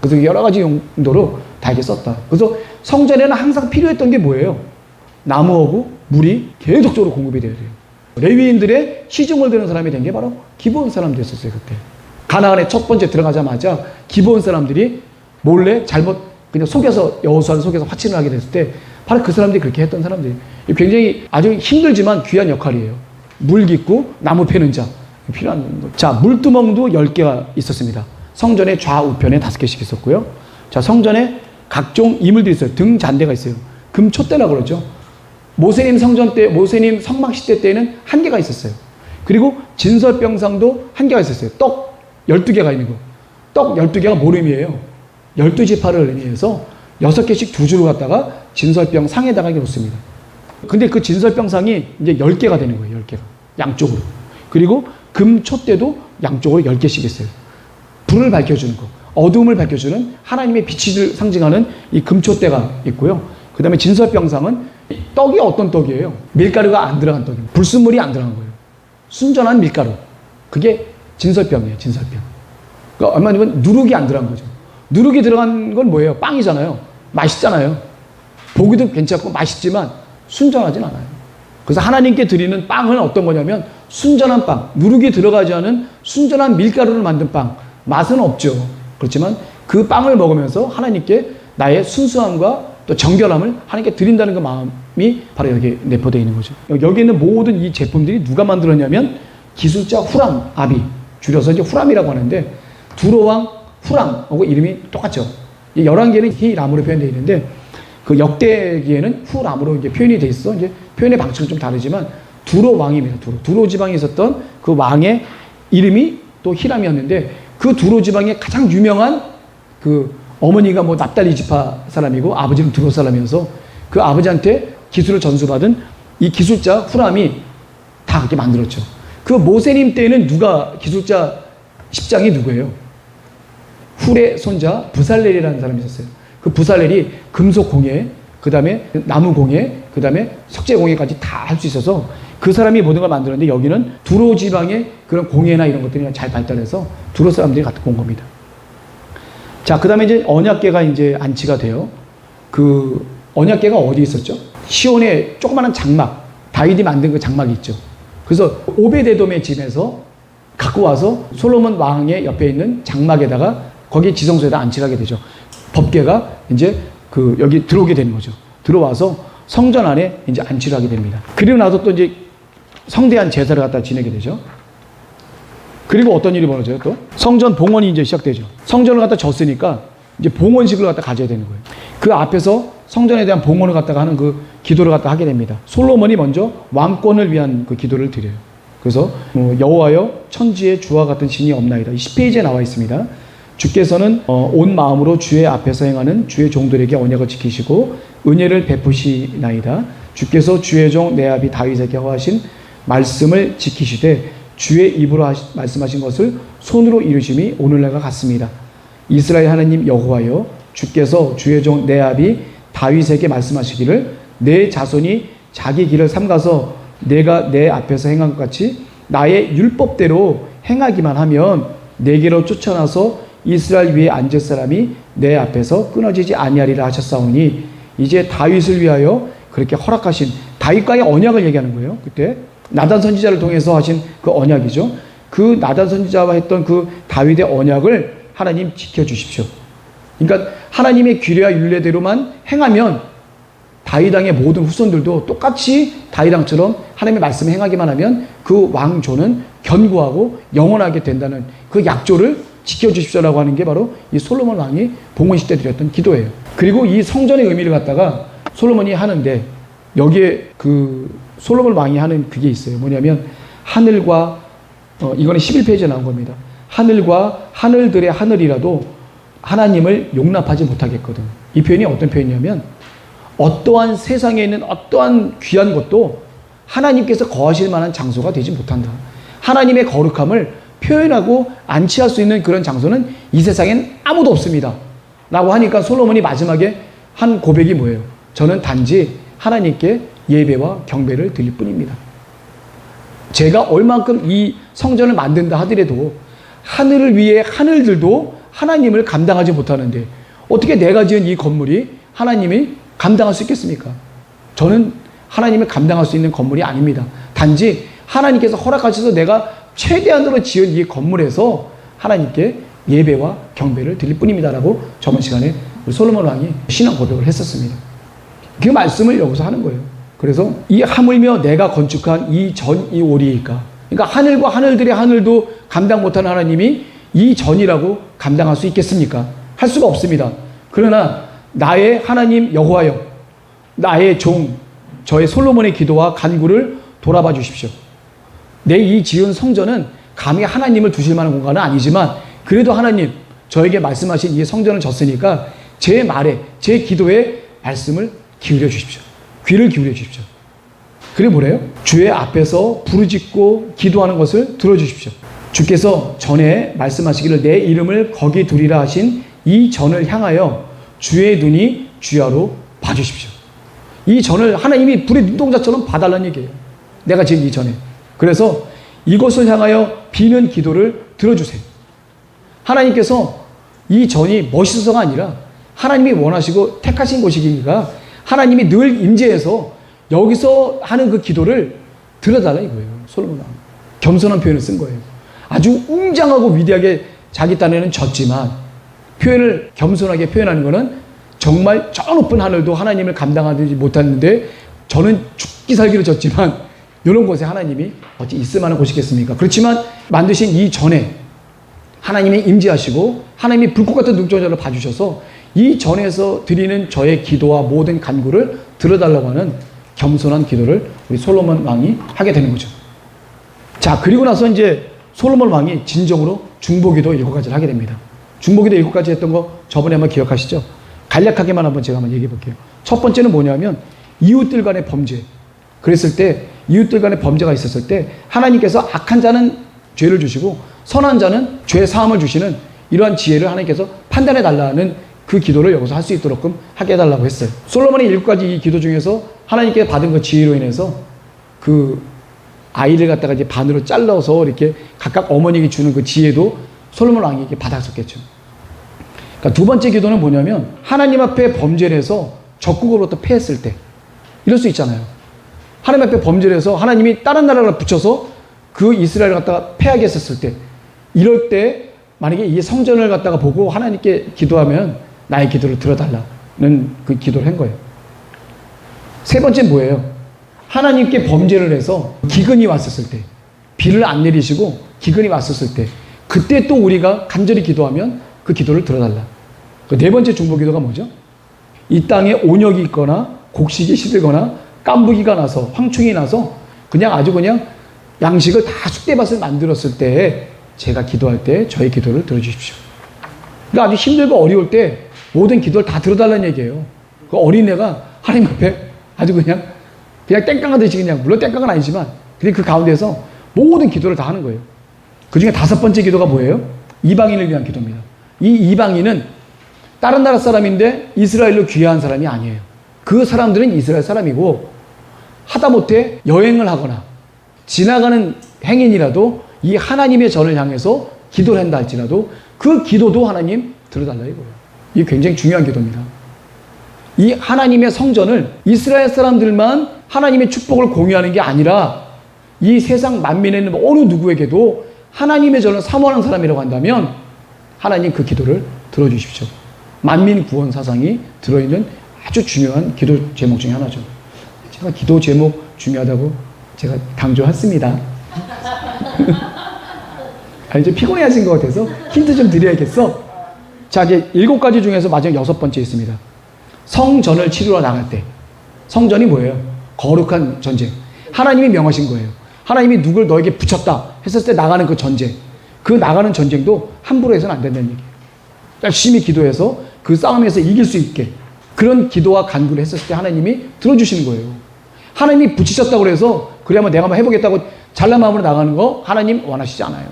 그래서 여러 가지 용도로 다 이렇게 썼다. 그래서 성전에는 항상 필요했던 게 뭐예요? 나무하고 물이 계속적으로 공급이 돼야 돼요. 레위인들의 시중을 드는 사람이 된 게 바로 기브온 사람들이었어요. 그때 가나안에 첫 번째 들어가자마자 기브온 사람들이 몰래 잘못 그냥 속여서 여호수아를 속여서 화친을 하게 됐을 때 바로 그 사람들이 그렇게 했던 사람들이 굉장히 아주 힘들지만 귀한 역할이에요. 물 깃고 나무 패는 자 필요한 거. 자, 물두멍도 10개가 있었습니다. 성전의 좌우편에 5개씩 있었고요. 자, 성전에 각종 이물들이 있어요. 등 잔대가 있어요. 금촛대라고 그러죠. 모세님 성전 때, 모세님 성막 시대 때에는 1개가 있었어요. 그리고 진설병상도 한 개가 있었어요. 떡 12개가 있는 거. 떡 12개가 뭘 의미해요? 12지파를 의미해서 6개씩 두 줄을 갖다가 진설병 상에다가 놓습니다. 근데 그 진설병 상이 이제 10개가 되는 거예요. 10개가. 양쪽으로. 그리고 금 촛대도 양쪽으로 10개씩 있어요. 불을 밝혀주는 거. 어두움을 밝혀주는 하나님의 빛을 상징하는 이 금촛대가 있고요. 그 다음에 진설병상은 떡이 어떤 떡이에요? 밀가루가 안 들어간 떡입니다. 불순물이 안 들어간 거예요. 순전한 밀가루. 그게 진설병이에요. 진설병. 그러니까 얼마냐면 누룩이 안 들어간 거죠. 누룩이 들어간 건 뭐예요? 빵이잖아요. 맛있잖아요. 보기도 괜찮고 맛있지만 순전하진 않아요. 그래서 하나님께 드리는 빵은 어떤 거냐면 순전한 빵, 누룩이 들어가지 않은 순전한 밀가루를 만든 빵. 맛은 없죠. 그렇지만 그 빵을 먹으면서 하나님께 나의 순수함과 또 정결함을 하나님께 드린다는 그 마음이 바로 여기에 내포되어 있는 거죠. 여기 있는 모든 이 제품들이 누가 만들었냐면 기술자 후람, 아비, 줄여서 이제 후람이라고 하는데 두로왕 후람하고 이름이 똑같죠. 이 11개는 히람으로 표현되어 있는데 그 역대기에는 후람으로 이제 표현이 돼 있어. 이제 표현의 방식은 좀 다르지만 두로 왕입니다. 두로 지방에 있었던 그 왕의 이름이 또 히람이었는데 그 두로 지방의 가장 유명한 그 어머니가 뭐 납달리 지파 사람이고 아버지는 두로 사람이어서 그 아버지한테 기술을 전수받은 이 기술자 후람이 다 그렇게 만들었죠. 그 모세님 때에는 누가 기술자 10장이 누구예요? 훌의 손자 부살렐이라는 사람이 있었어요. 그 부살렐이 금속 공예, 그 다음에 나무 공예, 그 다음에 석재 공예까지 다 할 수 있어서 그 사람이 모든 걸 만들었는데 여기는 두로 지방의 그런 공예나 이런 것들이 잘 발달해서 두로 사람들이 갖고 온 겁니다. 자, 그 다음에 이제 언약궤가 이제 안치가 돼요. 그 언약궤가 어디 있었죠? 시온의 조그마한 장막, 다윗이 만든 그 장막이 있죠. 그래서 오베데돔의 집에서 갖고 와서 솔로몬 왕의 옆에 있는 장막에다가 거기에 지성소에다 안치를 하게 되죠. 법궤가 이제 그 여기 들어오게 되는 거죠. 들어와서 성전 안에 이제 안치를 하게 됩니다. 그리고 나서 또 이제 성대한 제사를 갖다 지내게 되죠. 그리고 어떤 일이 벌어져요? 또 성전 봉헌이 이제 시작되죠. 성전을 갖다 졌으니까 이제 봉헌식을 갖다 가져야 되는 거예요. 그 앞에서 성전에 대한 봉헌을 갖다가 하는 그 기도를 갖다 하게 됩니다. 솔로몬이 먼저 왕권을 위한 그 기도를 드려요. 그래서 여호와여 천지에 주와 같은 신이 없나이다. 10페이지에 나와 있습니다. 주께서는 온 마음으로 주의 앞에서 행하는 주의 종들에게 언약을 지키시고 은혜를 베푸시나이다. 주께서 주의 종 내 아비 다윗에게 허하신 말씀을 지키시되 주의 입으로 말씀하신 것을 손으로 이루심이 오늘날과 같습니다. 이스라엘 하나님 여호와여 주께서 주의 종 내 아비 다윗에게 말씀하시기를 내 자손이 자기 길을 삼가서 내가 내 앞에서 행한 것 같이 나의 율법대로 행하기만 하면 내게로 쫓아나서 이스라엘 위에 앉을 사람이 내 앞에서 끊어지지 아니하리라 하셨사오니 이제 다윗을 위하여 그렇게 허락하신 다윗과의 언약을 얘기하는 거예요. 그때 나단 선지자를 통해서 하신 그 언약이죠. 그 나단 선지자와 했던 그 다윗의 언약을 하나님 지켜주십시오. 그러니까 하나님의 규례와 율례대로만 행하면 다윗 왕의 모든 후손들도 똑같이 다윗 왕처럼 하나님의 말씀을 행하기만 하면 그 왕조는 견고하고 영원하게 된다는 그 약조를 지켜주십시오라고 하는 게 바로 이 솔로몬 왕이 봉헌식 때 드렸던 기도예요. 그리고 이 성전의 의미를 갖다가 솔로몬이 하는데 여기에 그 솔로몬 왕이 하는 그게 있어요. 뭐냐면 하늘과 이거는 11페이지에 나온 겁니다. 하늘과 하늘들의 하늘이라도 하나님을 용납하지 못하겠거든. 이 표현이 어떤 표현이냐면 어떠한 세상에 있는 어떠한 귀한 것도 하나님께서 거하실 만한 장소가 되지 못한다. 하나님의 거룩함을 표현하고 안치할 수 있는 그런 장소는 이 세상엔 아무도 없습니다. 라고 하니까 솔로몬이 마지막에 한 고백이 뭐예요? 저는 단지 하나님께 예배와 경배를 드릴 뿐입니다. 제가 얼만큼 이 성전을 만든다 하더라도 하늘을 위해 하늘들도 하나님을 감당하지 못하는데 어떻게 내가 지은 이 건물이 하나님이 감당할 수 있겠습니까? 저는 하나님을 감당할 수 있는 건물이 아닙니다. 단지 하나님께서 허락하셔서 내가 최대한으로 지은 이 건물에서 하나님께 예배와 경배를 드릴 뿐입니다라고 저번 시간에 우리 솔로몬 왕이 신앙 고백을 했었습니다. 그 말씀을 여기서 하는 거예요. 그래서 이 하물며 내가 건축한 이 전 이 오리이까. 그러니까 하늘과 하늘들의 하늘도 감당 못하는 하나님이 이 전이라고 감당할 수 있겠습니까? 할 수가 없습니다. 그러나 나의 하나님 여호와여, 나의 종 저의 솔로몬의 기도와 간구를 돌아봐 주십시오. 내 이 지은 성전은 감히 하나님을 두실 만한 공간은 아니지만 그래도 하나님 저에게 말씀하신 이 성전을 졌으니까 제 말에 제 기도에 말씀을 기울여 주십시오. 귀를 기울여 주십시오. 그게 뭐래요? 주의 앞에서 부르짖고 기도하는 것을 들어주십시오. 주께서 전에 말씀하시기를 내 이름을 거기 두리라 하신 이 전을 향하여 주의 눈이 주야로 봐주십시오. 이 전을 하나님이 불의 눈동자처럼 봐달라는 얘기예요. 내가 지금 이 전에. 그래서 이것을 향하여 비는 기도를 들어주세요. 하나님께서 이 전이 멋있어서가 아니라 하나님이 원하시고 택하신 곳이기가 하나님이 늘 임재해서 여기서 하는 그 기도를 들어달라 이거예요. 솔로몬 왕. 겸손한 표현을 쓴 거예요. 아주 웅장하고 위대하게 자기 딴에는 졌지만 표현을 겸손하게 표현하는 것은 정말 저 높은 하늘도 하나님을 감당하지 못했는데 저는 죽기 살기로 졌지만 이런 곳에 하나님이 어찌 있을 만한 곳이겠습니까? 그렇지만 만드신 이 전에 하나님이 임재하시고 하나님이 불꽃 같은 눈동자를 봐주셔서 이 전에서 드리는 저의 기도와 모든 간구를 들어달라고 하는 겸손한 기도를 우리 솔로몬 왕이 하게 되는 거죠. 자, 그리고 나서 이제 솔로몬 왕이 진정으로 중보기도 7가지를 하게 됩니다. 중보기도 7가지 했던 거 저번에 한번 기억하시죠? 간략하게만 제가 한번 얘기해 볼게요. 첫 번째는 뭐냐면 이웃들 간의 범죄. 그랬을 때 이웃들 간의 범죄가 있었을 때 하나님께서 악한 자는 죄를 주시고 선한 자는 죄 사함을 주시는 이러한 지혜를 하나님께서 판단해 달라는 그 기도를 여기서 할 수 있도록 하게 해달라고 했어요. 솔로몬의 7가지 이 기도 중에서 하나님께 받은 그 지혜로 인해서 그 아이를 갖다가 이제 반으로 잘라서 이렇게 각각 어머니에게 주는 그 지혜도 솔로몬 왕에게 받았었겠죠. 그러니까 두 번째 기도는 뭐냐면 하나님 앞에 범죄를 해서 적국으로부터 패했을 때 이럴 수 있잖아요. 하나님 앞에 범죄를 해서 하나님이 다른 나라를 붙여서 그 이스라엘을 갖다가 패하게 했었을 때 이럴 때 만약에 이 성전을 갖다가 보고 하나님께 기도하면 나의 기도를 들어달라는 그 기도를 한 거예요. 세 번째는 뭐예요? 하나님께 범죄를 해서 기근이 왔었을 때 비를 안 내리시고 기근이 왔었을 때 그때 또 우리가 간절히 기도하면 그 기도를 들어달라. 그 네 번째 중보 기도가 뭐죠? 이 땅에 온역이 있거나 곡식이 시들거나 깐부기가 나서 황충이 나서 그냥 아주 그냥 양식을 다 쑥대밭을 만들었을 때 제가 기도할 때 저의 기도를 들어주십시오. 그러니까 아주 힘들고 어려울 때 모든 기도를 다 들어달라는 얘기예요. 그 어린애가 하나님 앞에 아주 그냥 땡깡하듯이 그냥 물론 땡깡은 아니지만 그 가운데서 모든 기도를 다 하는 거예요. 그 중에 5번째 기도가 뭐예요? 이방인을 위한 기도입니다. 이 이방인은 다른 나라 사람인데 이스라엘로 귀화한 사람이 아니에요. 그 사람들은 이스라엘 사람이고 하다못해 여행을 하거나 지나가는 행인이라도 이 하나님의 전을 향해서 기도를 한다 할지라도 그 기도도 하나님 들어달라 이거예요. 이게 굉장히 중요한 기도입니다. 이 하나님의 성전을 이스라엘 사람들만 하나님의 축복을 공유하는 게 아니라 이 세상 만민에 있는 어느 누구에게도 하나님의 전을 사모하는 사람이라고 한다면 하나님 그 기도를 들어주십시오. 만민 구원 사상이 들어있는 아주 중요한 기도 제목 중에 하나죠. 제가 기도 제목 중요하다고 제가 강조했습니다. 이제 피곤해 하신 것 같아서 힌트 좀 드려야겠어. 자, 이제 7가지 중에서 마지막 6번째 있습니다. 성전을 치르러 나갈 때. 성전이 뭐예요? 거룩한 전쟁. 하나님이 명하신 거예요. 하나님이 누굴 너에게 붙였다 했을 때 나가는 그 전쟁. 그 나가는 전쟁도 함부로 해서는 안 된다는 얘기예요. 열심히 기도해서 그 싸움에서 이길 수 있게 그런 기도와 간구를 했었을 때 하나님이 들어주시는 거예요. 하나님이 붙이셨다고 해서 그래 한번 내가 한번 해보겠다고 잘난 마음으로 나가는 거 하나님 원하시지 않아요.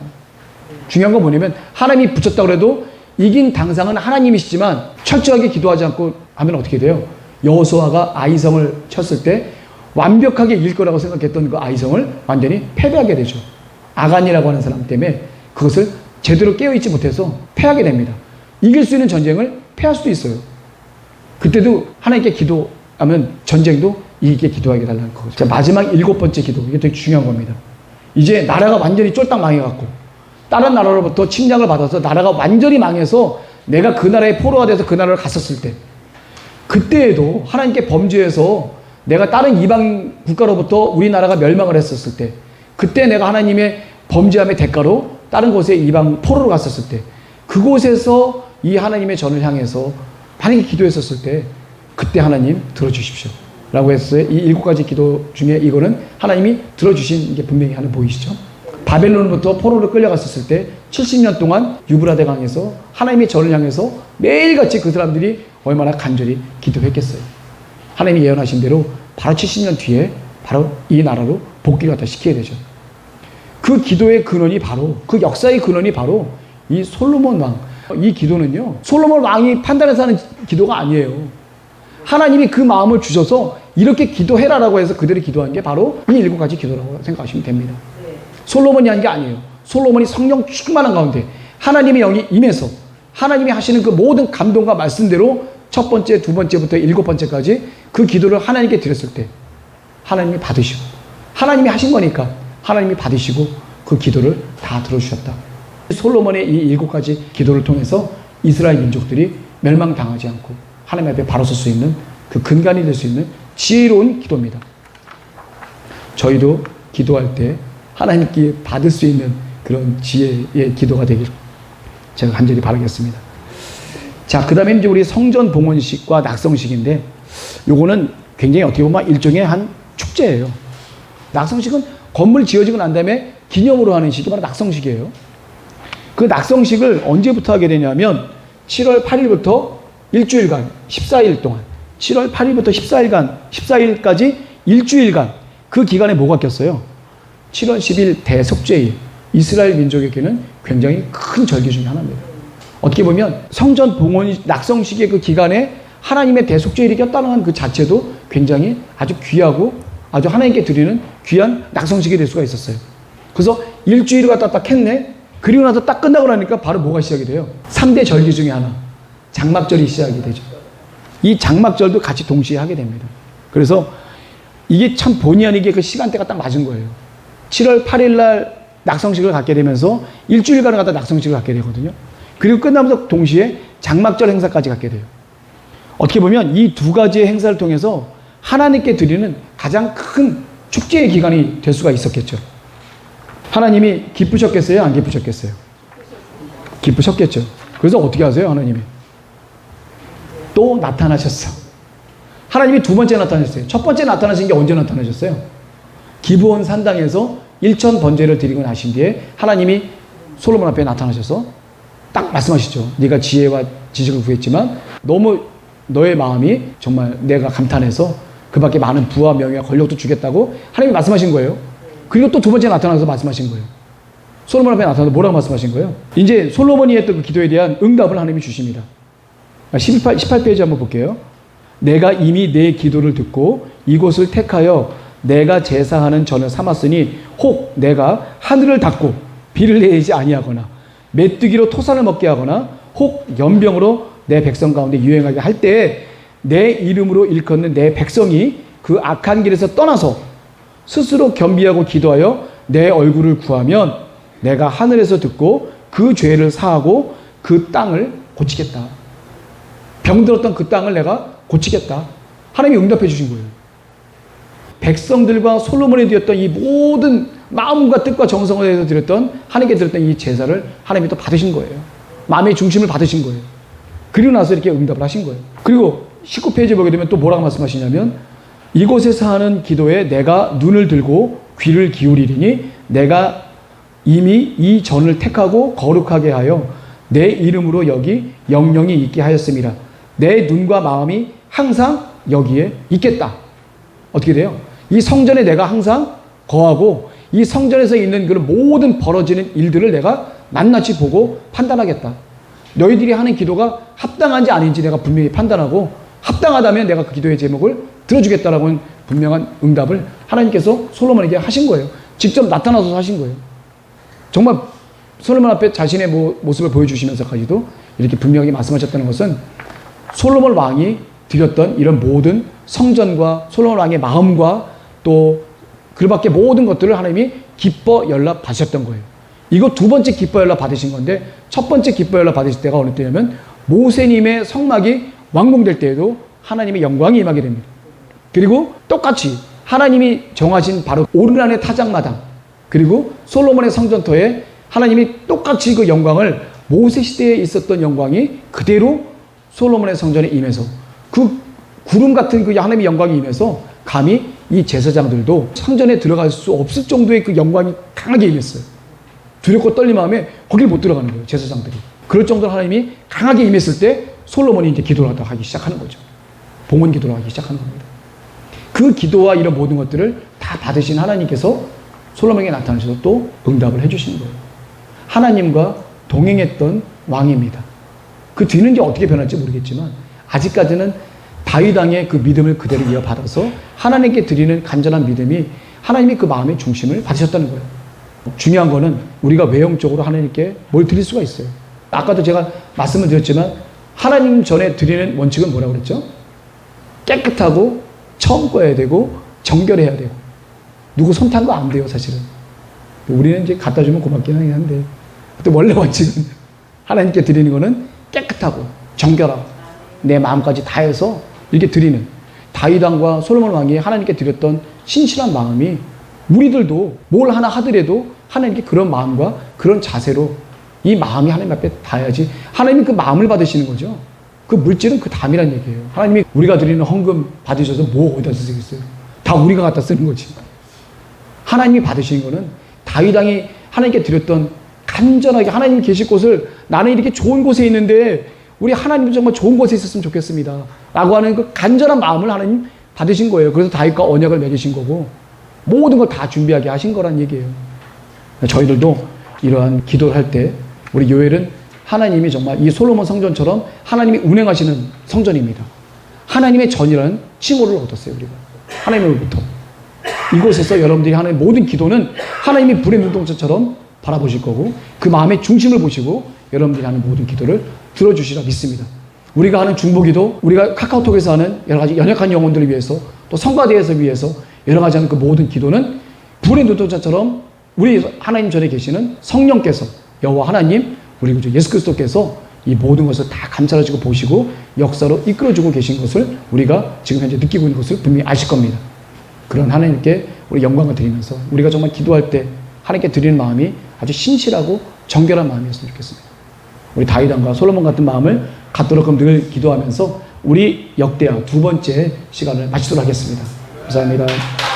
중요한 건 뭐냐면 하나님이 붙였다고 해도 이긴 당상은 하나님이시지만 철저하게 기도하지 않고 하면 어떻게 돼요? 여호수아가 아이성을 쳤을 때 완벽하게 이길 거라고 생각했던 그 아이성을 완전히 패배하게 되죠. 아간이라고 하는 사람 때문에 그것을 제대로 깨어있지 못해서 패하게 됩니다. 이길 수 있는 전쟁을 패할 수도 있어요. 그때도 하나님께 기도하면 전쟁도 이기게 기도하게 달라는 거죠. 자, 마지막 7번째 기도. 이게 되게 중요한 겁니다. 이제 나라가 완전히 쫄딱 망해갖고 다른 나라로부터 침략을 받아서 나라가 완전히 망해서 내가 그 나라의 포로가 돼서 그 나라를 갔었을 때 그때에도 하나님께 범죄해서 내가 다른 이방 국가로부터 우리나라가 멸망을 했었을 때 그때 내가 하나님의 범죄함의 대가로 다른 곳에 이방 포로로 갔었을 때 그곳에서 이 하나님의 전을 향해서 만약에 기도했었을 때 그때 하나님 들어주십시오. 라고 했어요. 이 7가지 기도 중에 이거는 하나님이 들어주신 게 분명히 하나 보이시죠? 바벨론으로부터 포로로 끌려갔었을 때 70년 동안 유브라데 강에서 하나님의 전을 향해서 매일같이 그 사람들이 얼마나 간절히 기도했겠어요. 하나님이 예언하신 대로 바로 70년 뒤에 바로 이 나라로 복귀를 갖다 시켜야 되죠. 그 기도의 근원이 바로, 그 역사의 근원이 바로 이 솔로몬 왕. 이 기도는요, 솔로몬 왕이 판단해서 하는 기도가 아니에요. 하나님이 그 마음을 주셔서 이렇게 기도해라라고 해서 그들이 기도한 게 바로 이 7가지 기도라고 생각하시면 됩니다. 솔로몬이 한 게 아니에요. 솔로몬이 성령 충만한 가운데 하나님의 영이 임해서 하나님이 하시는 그 모든 감동과 말씀대로 첫 번째, 두 번째부터 7번째까지 그 기도를 하나님께 드렸을 때 하나님이 받으시고, 하나님이 하신 거니까 하나님이 받으시고 그 기도를 다 들어주셨다. 솔로몬의 이 7가지 기도를 통해서 이스라엘 민족들이 멸망당하지 않고 하나님 앞에 바로 설 수 있는 그 근간이 될 수 있는 지혜로운 기도입니다. 저희도 기도할 때 하나님께 받을 수 있는 그런 지혜의 기도가 되기를 제가 간절히 바라겠습니다. 자, 그 다음에 이제 우리 성전 봉헌식과 낙성식인데, 요거는 굉장히 어떻게 보면 일종의 한 축제예요. 낙성식은 건물 지어지고 난 다음에 기념으로 하는 식이 바로 낙성식이에요. 그 낙성식을 언제부터 하게 되냐면 7월 8일부터 일주일간 14일 동안, 7월 8일부터 14일까지 일주일간, 그 기간에 뭐가 꼈어요? 7월 10일 대속죄일, 이스라엘 민족에게는 굉장히 큰 절기 중에 하나입니다. 어떻게 보면 성전 봉헌 낙성식의 그 기간에 하나님의 대속죄일이 꼈다는 그 자체도 굉장히 아주 귀하고 아주 하나님께 드리는 귀한 낙성식이 될 수가 있었어요. 그래서 일주일을 갖다 딱 했네. 그리고 나서 딱 끝나고 나니까 바로 뭐가 시작이 돼요? 3대 절기 중에 하나, 장막절이 시작이 되죠. 이 장막절도 같이 동시에 하게 됩니다. 그래서 이게 참 본의 아니게 그 시간대가 딱 맞은 거예요. 7월 8일 날 낙성식을 갖게 되면서 일주일간을 갖다 낙성식을 갖게 되거든요. 그리고 끝나면서 동시에 장막절 행사까지 갖게 돼요. 어떻게 보면 이 두 가지의 행사를 통해서 하나님께 드리는 가장 큰 축제의 기간이 될 수가 있었겠죠. 하나님이 기쁘셨겠어요? 안 기쁘셨겠어요? 기쁘셨겠죠. 그래서 어떻게 하세요? 하나님이 또 나타나셨어. 하나님이 두 번째 나타나셨어요. 첫 번째 나타나신 게 언제 나타나셨어요? 기브온 산당에서 1천 번제를 드리고 나신 뒤에 하나님이 솔로몬 앞에 나타나셔서 딱 말씀하시죠. 네가 지혜와 지식을 구했지만 너무 너의 마음이 정말 내가 감탄해서 그 밖에 많은 부와 명예와 권력도 주겠다고 하나님이 말씀하신 거예요. 그리고 또 두 번째 나타나서 말씀하신 거예요. 솔로몬 앞에 나타나서 뭐라고 말씀하신 거예요? 이제 솔로몬이 했던 그 기도에 대한 응답을 하나님이 주십니다. 18페이지 한번 볼게요. 내가 이미 내 기도를 듣고 이곳을 택하여 내가 제사하는 전을 삼았으니 혹 내가 하늘을 닫고 비를 내리지 아니하거나 메뚜기로 토산을 먹게 하거나 혹 연병으로 내 백성 가운데 유행하게 할 때에 내 이름으로 일컫는 내 백성이 그 악한 길에서 떠나서 스스로 겸비하고 기도하여 내 얼굴을 구하면 내가 하늘에서 듣고 그 죄를 사하고 그 땅을 고치겠다. 병들었던 그 땅을 내가 고치겠다. 하나님이 응답해 주신 거예요. 백성들과 솔로몬이 드렸던 이 모든 마음과 뜻과 정성을 해서 드렸던, 하나님께 드렸던 이 제사를 하나님이 또 받으신 거예요. 마음의 중심을 받으신 거예요. 그리고 나서 이렇게 응답을 하신 거예요. 그리고 19페이지 보게 되면 또 뭐라고 말씀하시냐면 이곳에서 하는 기도에 내가 눈을 들고 귀를 기울이리니 내가 이미 이 전을 택하고 거룩하게 하여 내 이름으로 여기 영영이 있게 하였습니다. 내 눈과 마음이 항상 여기에 있겠다. 어떻게 돼요? 이 성전에 내가 항상 거하고 이 성전에서 있는 그 모든 벌어지는 일들을 내가 낱낱이 보고 판단하겠다. 너희들이 하는 기도가 합당한지 아닌지 내가 분명히 판단하고 합당하다면 내가 그 기도의 제목을 들어주겠다라고 하는 분명한 응답을 하나님께서 솔로몬에게 하신 거예요. 직접 나타나서 하신 거예요. 정말 솔로몬 앞에 자신의 모습을 보여주시면서까지도 이렇게 분명히 말씀하셨다는 것은 솔로몬 왕이 드렸던 이런 모든 성전과 솔로몬 왕의 마음과 또 그 밖에 모든 것들을 하나님이 기뻐 연락 받으셨던 거예요. 이거 두 번째 기뻐 연락 받으신 건데 첫 번째 기뻐 연락 받으실 때가 어느 때냐면 모세님의 성막이 완공될 때에도 하나님의 영광이 임하게 됩니다. 그리고 똑같이 하나님이 정하신 바로 오르란의 타작마당 그리고 솔로몬의 성전터에 하나님이 똑같이 그 영광을 모세 시대에 있었던 영광이 그대로 솔로몬의 성전에 임해서 그 구름 같은 그 하나님의 영광이 임해서 감히 이 제사장들도 성전에 들어갈 수 없을 정도의 그 영광이 강하게 임했어요. 두렵고 떨림하며 거길 못 들어가는 거예요, 제사장들이. 그럴 정도로 하나님이 강하게 임했을 때 솔로몬이 이제 기도를 하기 시작하는 거죠. 봉헌 기도를 하기 시작하는 겁니다. 그 기도와 이런 모든 것들을 다 받으신 하나님께서 솔로몬에게 나타나셔서 또 응답을 해주시는 거예요. 하나님과 동행했던 왕입니다. 그 뒤는 이제 어떻게 변할지 모르겠지만 아직까지는 다윗 왕의 그 믿음을 그대로 이어받아서 하나님께 드리는 간절한 믿음이 하나님이 그 마음의 중심을 받으셨다는 거예요. 중요한 거는 우리가 외형적으로 하나님께 뭘 드릴 수가 있어요. 아까도 제가 말씀을 드렸지만 하나님 전에 드리는 원칙은 뭐라고 그랬죠? 깨끗하고 처음 꺼야 되고 정결해야 되고 누구 손 탄 거 안 돼요, 사실은. 우리는 이제 갖다 주면 고맙긴 하긴 한데 또 원래 원칙은 하나님께 드리는 거는 깨끗하고 정결하고 내 마음까지 다해서 이렇게 드리는 다윗 왕과 솔로몬 왕이 하나님께 드렸던 신실한 마음이 우리들도 뭘 하나 하더라도 하나님께 그런 마음과 그런 자세로 이 마음이 하나님 앞에 닿아야지 하나님이 그 마음을 받으시는 거죠. 그 물질은 그 담이란 얘기예요. 하나님이 우리가 드리는 헌금 받으셔서 뭐 어디다 쓰시겠어요? 다 우리가 갖다 쓰는 거지. 하나님이 받으시는 거는 다윗 왕이 하나님께 드렸던 간절하게 하나님이 계실 곳을 나는 이렇게 좋은 곳에 있는데 우리 하나님 정말 좋은 곳에 있었으면 좋겠습니다 라고 하는 그 간절한 마음을 하나님 받으신 거예요. 그래서 다윗과 언약을 맺으신 거고 모든 걸 다 준비하게 하신 거란 얘기예요. 저희들도 이러한 기도를 할 때 우리 요엘은 하나님이 정말 이 솔로몬 성전처럼 하나님이 운행하시는 성전입니다. 하나님의 전이라는 칭호를 얻었어요. 우리가 하나님으로부터 이곳에서 여러분들이 하는 모든 기도는 하나님이 불의 눈동자처럼 바라보실 거고 그 마음의 중심을 보시고 여러분들이 하는 모든 기도를 들어주시라 믿습니다. 우리가 하는 중보기도, 우리가 카카오톡에서 하는 여러 가지 연약한 영혼들을 위해서 또 성가대에서 위해서 여러 가지 하는 그 모든 기도는 불의 눈동자처럼 우리 하나님 전에 계시는 성령께서 여호와 하나님 우리 구주 예수 그리스도께서 이 모든 것을 다 감찰하시고 보시고 역사로 이끌어주고 계신 것을 우리가 지금 현재 느끼고 있는 것을 분명히 아실 겁니다. 그런 하나님께 우리 영광을 드리면서 우리가 정말 기도할 때 하나님께 드리는 마음이 아주 신실하고 정결한 마음이었으면 좋겠습니다. 우리 다윗 왕과 솔로몬 같은 마음을 갖도록 늘 기도하면서 우리 역대하 두 번째 시간을 마치도록 하겠습니다. 감사합니다.